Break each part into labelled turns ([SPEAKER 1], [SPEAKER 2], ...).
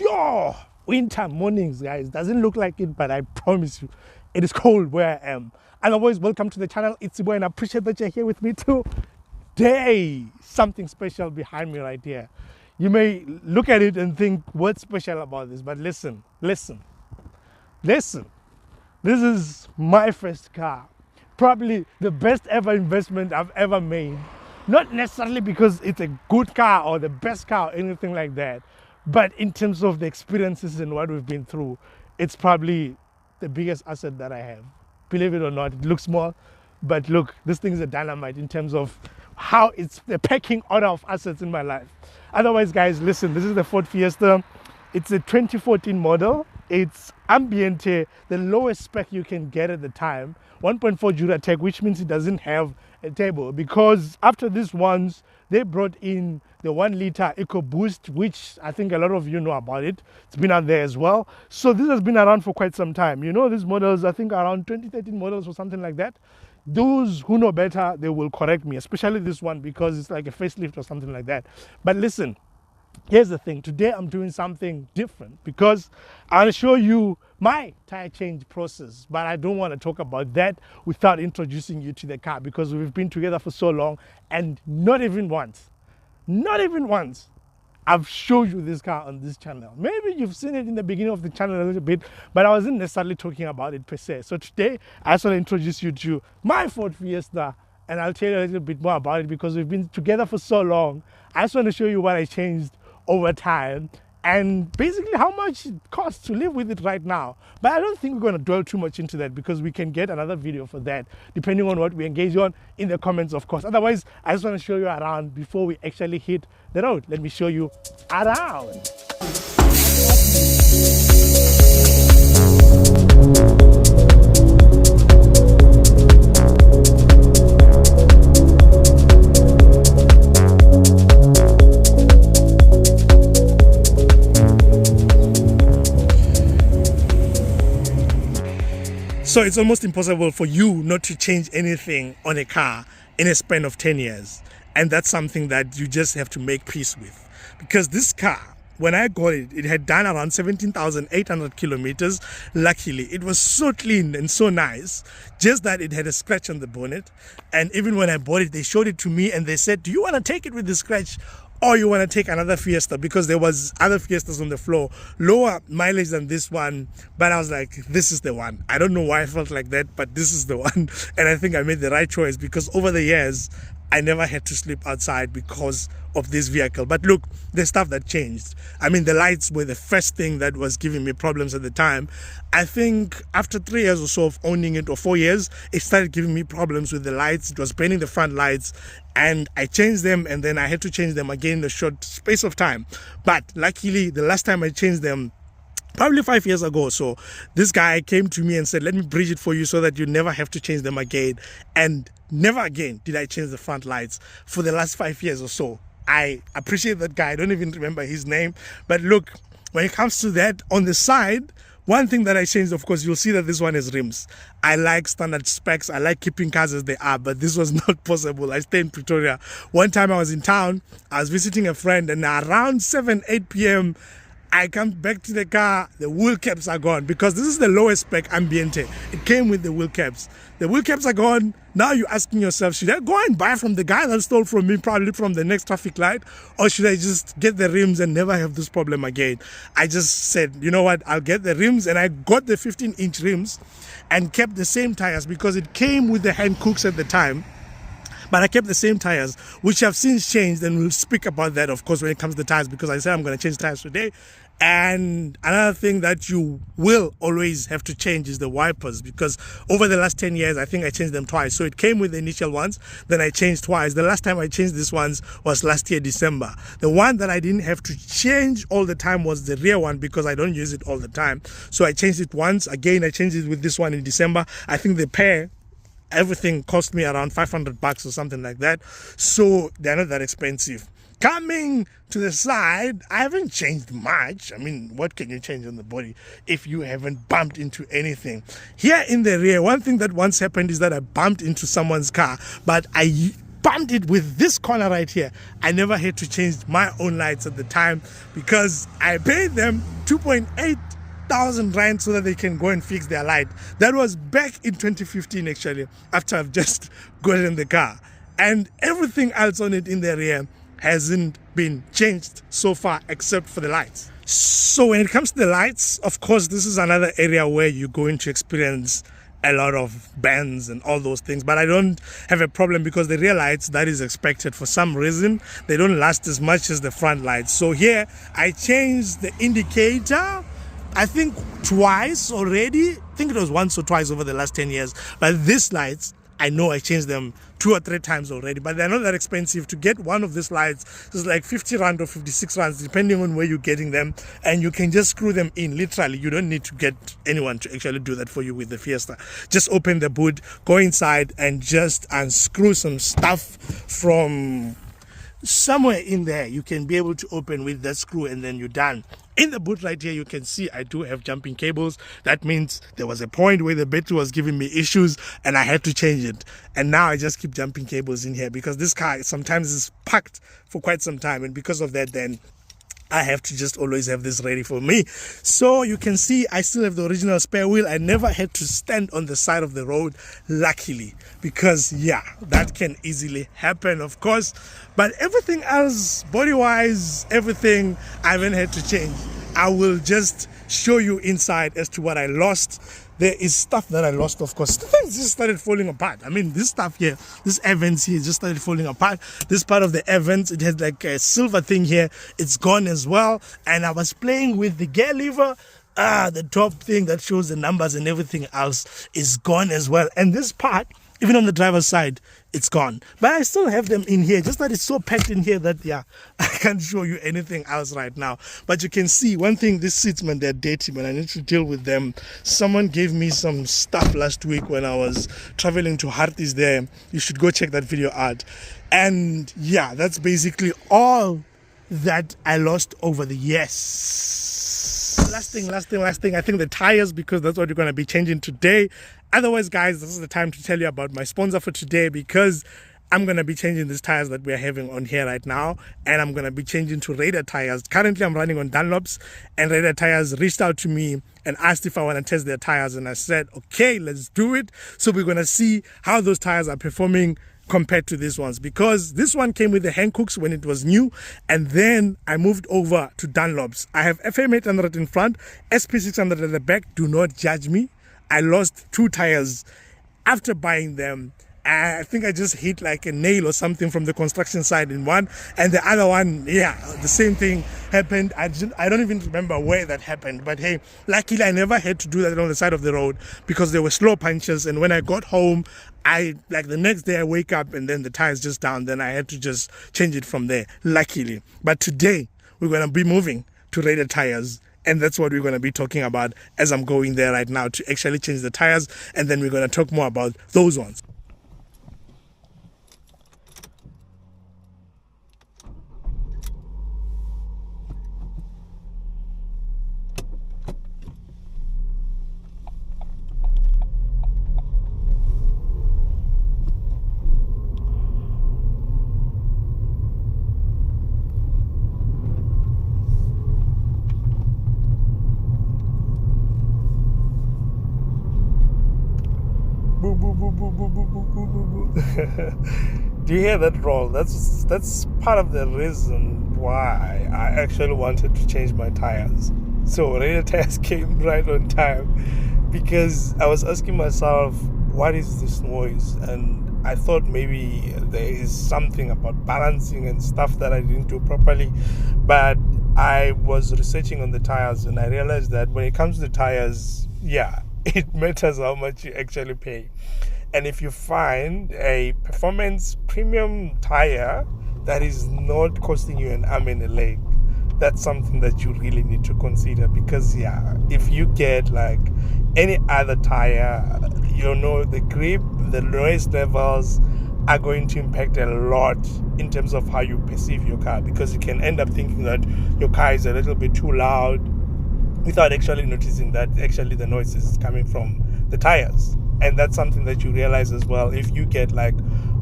[SPEAKER 1] Yo, winter mornings, guys. Doesn't look like it, but I promise you, it is cold where I am. Otherwise, welcome to the channel. It's your boy, and I appreciate that you're here with me today. Something special behind me right here. You may look at it and think, what's special about this? But listen. This is my first car. Probably the best ever investment I've ever made. Not necessarily because it's a good car or the best car or anything like that, but in terms of the experiences and what we've been through, it's probably the biggest asset that I have. Believe it or not, it looks small, but look, this thing is a dynamite in terms of how it's the pecking order of assets in my life. Otherwise, guys, listen, this is the Ford Fiesta. It's a 2014 model. It's Ambiente, the lowest spec you can get at the time. 1.4 Duratec, which means it doesn't have a turbo, because after this ones, they brought in the 1 liter EcoBoost, which I think a lot of you know about it. It's been out there as well. So this has been around for quite some time. You know, these models, I think around 2013 models or something like that. Those who know better, they will correct me, especially this one, because it's like a facelift or something like that. But listen, here's the thing. Today I'm doing something different because I want to show you my tire change process, but I don't want to talk about that without introducing you to the car, because we've been together for so long and not even once I've showed you this car on this channel. Maybe you've seen it in the beginning of the channel a little bit, but I wasn't necessarily talking about it per se. So today I just want to introduce you to my Ford Fiesta, and I'll tell you a little bit more about it because we've been together for so long. I just want to show you what I changed over time and basically how much it costs to live with it right now. But I don't think we're going to dwell too much into that because we can get another video for that depending on what we engage on in the comments, of course. Otherwise, I just want to show you around before we actually hit the road. Let me show you around. So it's almost impossible for you not to change anything on a car in a span of 10 years. And that's something that you just have to make peace with. Because this car, when I got it, it had done around 17,800 kilometers. Luckily, it was so clean and so nice, just that it had a scratch on the bonnet. And even when I bought it, they showed it to me and they said, do you want to take it with the scratch? Or you want to take another Fiesta, because there was other Fiestas on the floor, lower mileage than this one. But I was like, this is the one. I don't know why I felt like that, but this is the one. And I think I made the right choice, because over the years, I never had to sleep outside because of this vehicle. But look, the stuff that changed. I mean, the lights were the first thing that was giving me problems at the time. I think after 3 years or so of owning it, or 4 years, it started giving me problems with the lights. It was burning the front lights, and I changed them, and then I had to change them again in a short space of time. But luckily, the last time I changed them, probably 5 years ago, so this guy came to me and said, let me bridge it for you so that you never have to change them again. And never again did I change the front lights for the last 5 years or so. I appreciate that guy. I don't even remember his name. But look, when it comes to that, on the side, one thing that I changed, of course, you'll see that this one has rims. I like standard specs. I like keeping cars as they are, but this was not possible. I stay in Pretoria. One time I was in town, I was visiting a friend, and around 8 p.m., I come back to the car, the wheel caps are gone, because this is the lowest spec Ambiente. It came with the wheel caps. The wheel caps are gone. Now you're asking yourself, should I go and buy from the guy that stole from me, probably from the next traffic light, or should I just get the rims and never have this problem again? I just said, you know what, I'll get the rims, and I got the 15-inch rims and kept the same tires, because it came with the hand cooks at the time. But I kept the same tires, which have since changed, and we'll speak about that, of course, when it comes to the tires, because I said I'm going to change tires today. And another thing that you will always have to change is the wipers, because over the last 10 years, I think I changed them twice. So it came with the initial ones, then I changed twice. The last time I changed these ones was last year, December. The one that I didn't have to change all the time was the rear one, because I don't use it all the time. So I changed it once. Again, I changed it with this one in December. I think the pair, everything cost me around $500 or something like that. So they're not that expensive. Coming to the side, I haven't changed much. I mean, what can you change on the body if you haven't bumped into anything? Here in the rear, one thing that once happened is that I bumped into someone's car, but I bumped it with this corner right here. I never had to change my own lights at the time because I paid them 2,800 rand so that they can go and fix their light. That was back in 2015 actually, after I've just got in the car. And everything else on it in the rear hasn't been changed so far except for the lights. So when it comes to the lights, of course, this is another area where you're going to experience a lot of bends and all those things, but I don't have a problem because the rear lights, that is expected. For some reason, they don't last as much as the front lights. So here, I changed the indicator, I think twice already. I think it was once or twice over the last 10 years. But these lights, I know I changed them 2 or 3 times already, but they're not that expensive. To get one of these lights is like 50 rand or 56 rands, depending on where you're getting them, and you can just screw them in. Literally, you don't need to get anyone to actually do that for you with the Fiesta. Just open the boot, go inside, and just unscrew some stuff from somewhere in there. You can be able to open with that screw, and then you're done. In the boot right here, you can see I do have jumping cables. That means there was a point where the battery was giving me issues and I had to change it. And now I just keep jumping cables in here because this car sometimes is packed for quite some time. And because of that, then I have to just always have this ready for me. So you can see I still have the original spare wheel. I never had to stand on the side of the road, luckily, because yeah, that can easily happen, of course. But everything else, body-wise, everything, I haven't had to change. I will just show you inside as to what I lost. There is stuff that I lost, of course. Things just started falling apart. I mean, this stuff here, this Evans here just started falling apart. This part of the Evans, it has like a silver thing here. It's gone as well. And I was playing with the gear lever. The top thing that shows the numbers and everything else is gone as well. And this part, even on the driver's side, it's gone. But I still have them in here, just that it's so packed in here that, yeah, I can't show you anything else right now. But you can see, one thing, these seats, man, they're dirty, man. I need to deal with them. Someone gave me some stuff last week when I was traveling to Harties there. You should go check that video out. And, yeah, that's basically all that I lost over the years. Last thing. I think the tires, because that's what you're going to be changing today. Otherwise, guys, this is the time to tell you about my sponsor for today, because I'm going to be changing these tires that we're having on here right now, and I'm going to be changing to Radar tires. Currently, I'm running on Dunlops, and Radar tires reached out to me and asked if I want to test their tires, and I said, okay, let's do it. So we're going to see how those tires are performing compared to these ones, because this one came with the Hankooks when it was new, and then I moved over to Dunlops. I have FM800 in front, SP600 at the back. Do not judge me. I lost 2 tires after buying them. I think I just hit like a nail or something from the construction side in one, and the other one, yeah, the same thing happened. I don't even remember where that happened, but hey, luckily I never had to do that on the side of the road because there were slow punches, and when I got home, the next day I wake up and then the tire's just down, then I had to just change it from there, luckily. But today we're going to be moving to Radar tires, and that's what we're going to be talking about as I'm going there right now to actually change the tires, and then we're going to talk more about those ones. Do you hear that roll? That's part of the reason why I actually wanted to change my tires. So Radar tires came right on time, because I was asking myself, what is this noise? And I thought maybe there is something about balancing and stuff that I didn't do properly. But I was researching on the tires, and I realized that when it comes to tires, yeah, it matters how much you actually pay. And if you find a performance premium tire that is not costing you an arm and a leg, that's something that you really need to consider. Because yeah, if you get like any other tire, you know, the grip, the noise levels are going to impact a lot in terms of how you perceive your car, because you can end up thinking that your car is a little bit too loud without actually noticing that actually the noise is coming from the tires. And that's something that you realize as well. If you get like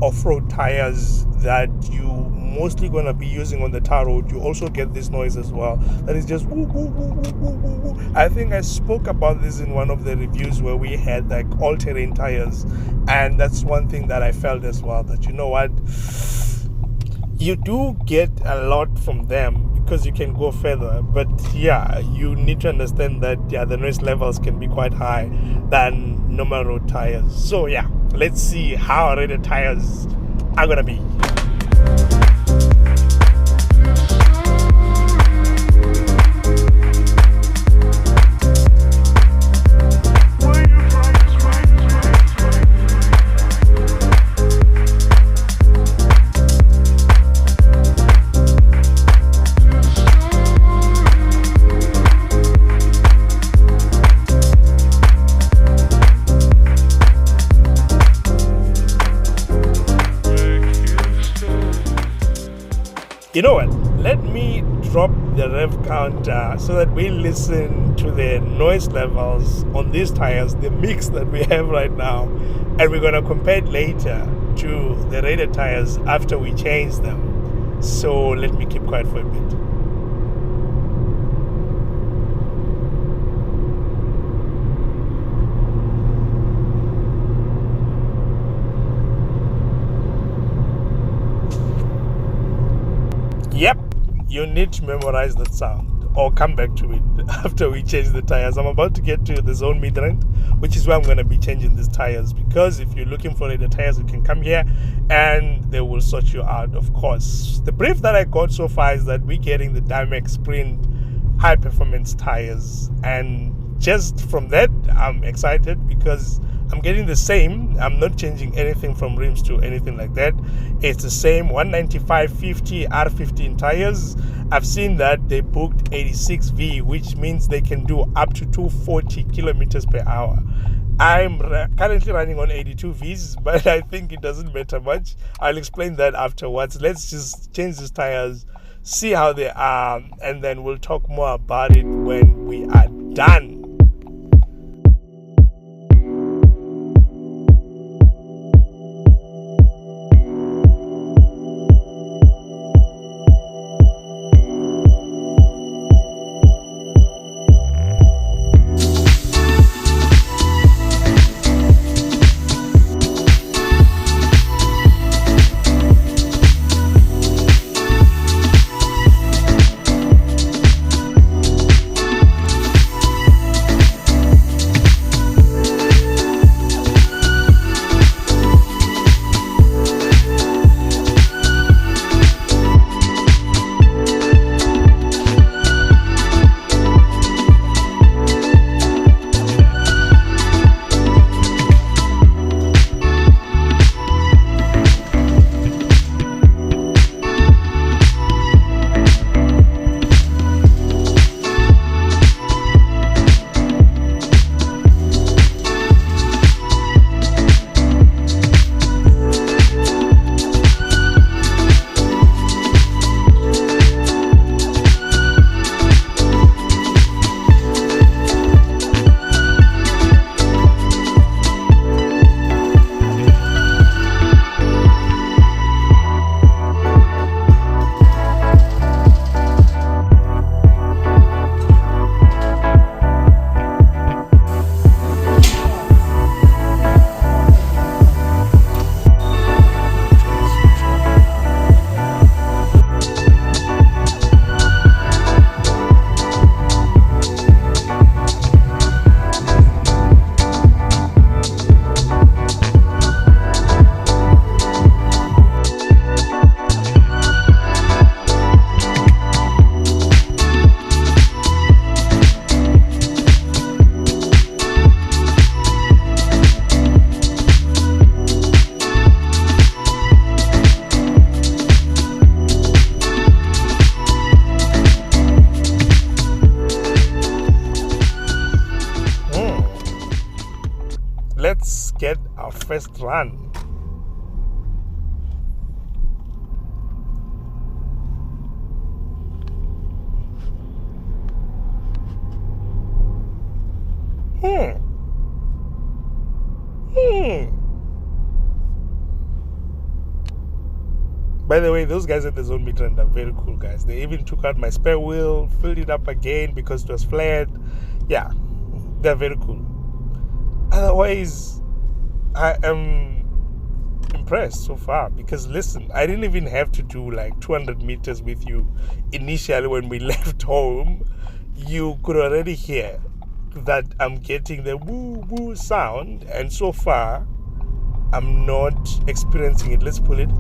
[SPEAKER 1] off-road tires that you mostly going to be using on the tar road, you also get this noise as well. That is just woo, woo, woo, woo, woo, woo, woo. I think I spoke about this in one of the reviews where we had like all-terrain tires, and that's one thing that I felt as well, that you know what, you do get a lot from them because you can go further, but yeah, you need to understand that the noise levels can be quite high than normal road tires. So yeah, let's see how Radar tires are gonna be. You know what? Let me drop the rev counter so that we listen to the noise levels on these tires, the mix that we have right now, and we're going to compare it later to the Radar tires after we change them. So let me keep quiet for a bit. Yep, you need to memorize that sound or come back to it after we change the tires. I'm about to get to the zone mid-rent, which is where I'm going to be changing these tires, because if you're looking for the tires, you can come here and they will sort you out, of course. The brief that I got so far is that we're getting the Dimax Sprint high performance tires, and just from that I'm excited because I'm getting the same. I'm not changing anything from rims to anything like that. It's the same 195/50 R15 tires. I've seen that they booked 86V, which means they can do up to 240 kilometers per hour. I'm currently running on 82Vs, but I think it doesn't matter much. I'll explain that afterwards. Let's just change these tires, see how they are, and then we'll talk more about it when we are done. Let's get our first run. By the way, those guys at the Zone Meter are very cool guys. They even took out my spare wheel, filled it up again because it was flat. Yeah, they're very cool. Otherwise, I am impressed so far because listen, I didn't even have to do like 200 meters with you. Initially, when we left home, you could already hear that I'm getting the woo woo sound, and so far, I'm not experiencing it. Let's pull it.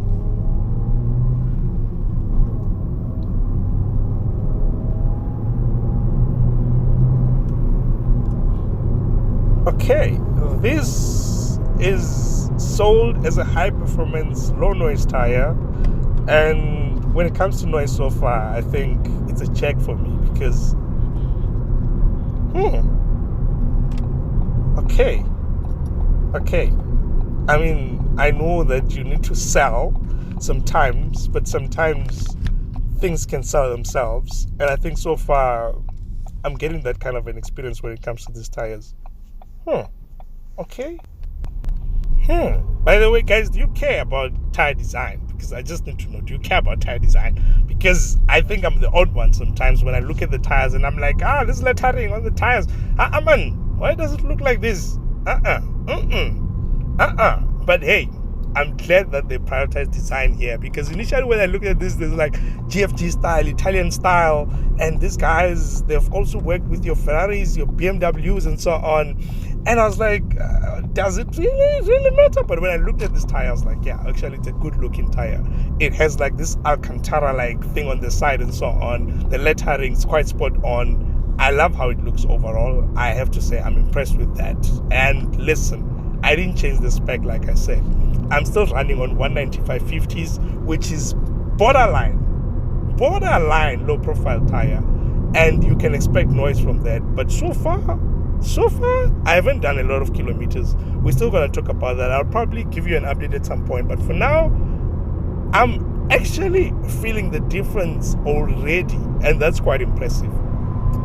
[SPEAKER 1] Okay, this is sold as a high performance low noise tire, and when it comes to noise so far, I think it's a check for me because okay, I mean, I know that you need to sell sometimes, but sometimes things can sell themselves, and I think so far I'm getting that kind of an experience when it comes to these tires. Okay. By the way, guys, do you care about tire design? Because I just need to know, do you care about tire design? Because I think I'm the odd one sometimes when I look at the tires and I'm like, this lettering on the tires. Man, why does it look like this? But hey, I'm glad that they prioritize design here, because initially when I looked at this, there's like GFG style, Italian style, and these guys, they've also worked with your Ferraris, your BMWs, and so on. And I was like, does it really matter? But when I looked at this tire, I was like, yeah, actually it's a good looking tire. It has like this Alcantara-like thing on the side and so on. The lettering is quite spot on. I love how it looks overall. I have to say I'm impressed with that. And listen, I didn't change the spec like I said. I'm still running on 195/50s, which is borderline low profile tire, and you can expect noise from that. But so far I haven't done a lot of kilometers. We're still going to talk about that. I'll probably give you an update at some point, but for now I'm actually feeling the difference already, and that's quite impressive.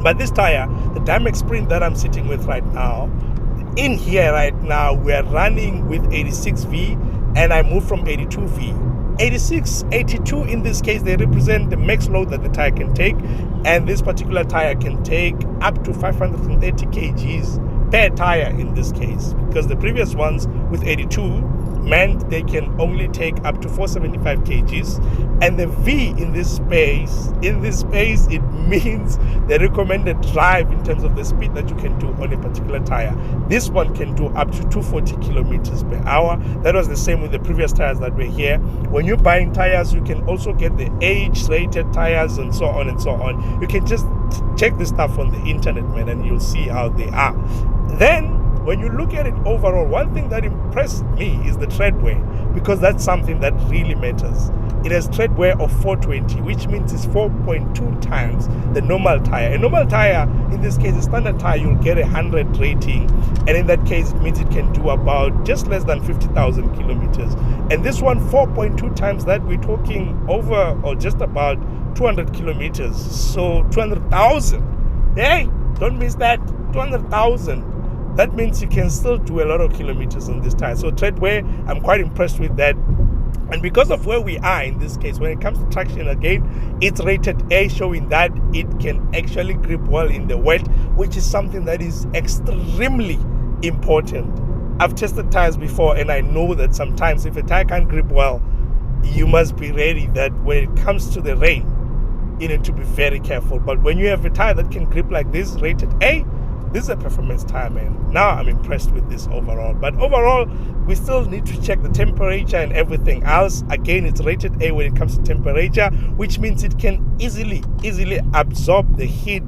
[SPEAKER 1] But this tire, the Dimax Sprint that I'm sitting with right now, in here right now, we're running with 86V, and I moved from 82V. 86, 82 in this case, they represent the max load that the tire can take, and this particular tire can take up to 530 kgs per tire in this case, because the previous ones with 82 meant they can only take up to 475 kgs, and the V in this space, it means the recommended drive in terms of the speed that you can do on a particular tire. This one can do up to 240 kilometers per hour. That was the same with the previous tires that were here. When you're buying tires, you can also get the age-rated tires and so on and so on. You can just check this stuff on the internet, man, and you'll see how they are. Then when you look at it overall, one thing that impressed me is the tread wear, because that's something that really matters. It has tread wear of 420, which means it's 4.2 times the normal tire. A normal tire, in this case, a standard tire, you'll get 100 rating, and in that case, it means it can do about just less than 50,000 kilometers. And this one, 4.2 times that, we're talking over or just about 200 kilometers. So 200,000. Hey, don't miss that. 200,000. That means you can still do a lot of kilometers on this tire. So tread wear, I'm quite impressed with that. And because of where we are in this case, when it comes to traction again, it's rated A, showing that it can actually grip well in the wet, which is something that is extremely important. I've tested tires before, and I know that sometimes if a tire can't grip well, you must be ready that when it comes to the rain, you need to be very careful. But when you have a tire that can grip like this, rated A, this is a performance tire, man. Now I'm impressed with this overall. But overall, we still need to check the temperature and everything else. Again, it's rated A when it comes to temperature, which means it can easily absorb the heat,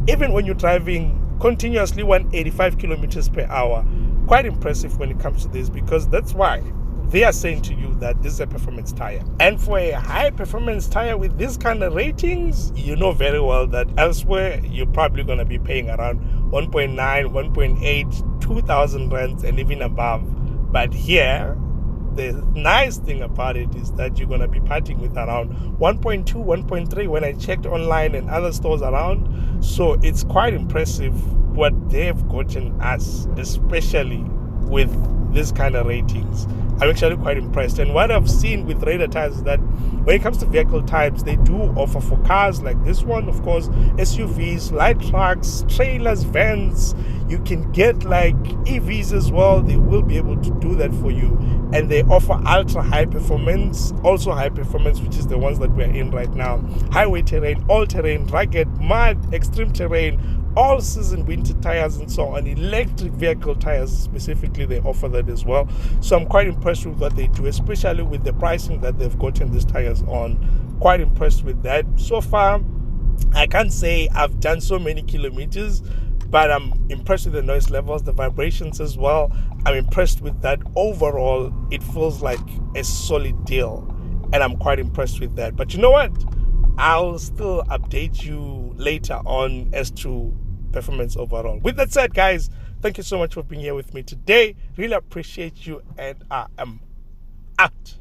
[SPEAKER 1] even when you're driving continuously 185 kilometers per hour. Quite impressive when it comes to this, because that's why they are saying to you that this is a performance tire. And for a high performance tire with this kind of ratings, you know very well that elsewhere you're probably going to be paying around 1.9, 1.8, 2,000 rands and even above. But here, the nice thing about it is that you're going to be parting with around 1.2, 1.3 when I checked online and other stores around. So it's quite impressive what they've gotten us, especially with this kind of ratings. I'm actually quite impressed. And what I've seen with Radar Tires is that when it comes to vehicle types, they do offer for cars like this one, of course, SUVs, light trucks, trailers, vans. You can get like EVs as well. They will be able to do that for you. And they offer ultra high performance, also high performance, which is the ones that we're in right now. Highway terrain, all terrain, rugged, mud, extreme terrain, all season winter tires and so on. Electric vehicle tires specifically, they offer that as well. So I'm quite impressed with what they do, especially with the pricing that they've gotten these tires on. Quite impressed with that. So far, I can't say I've done so many kilometers, but I'm impressed with the noise levels, the vibrations as well. I'm impressed with that. Overall, it feels like a solid deal, and I'm quite impressed with that. But you know what? I'll still update you later on as to performance overall. With that said, guys, thank you so much for being here with me today. Really appreciate you, and I am out.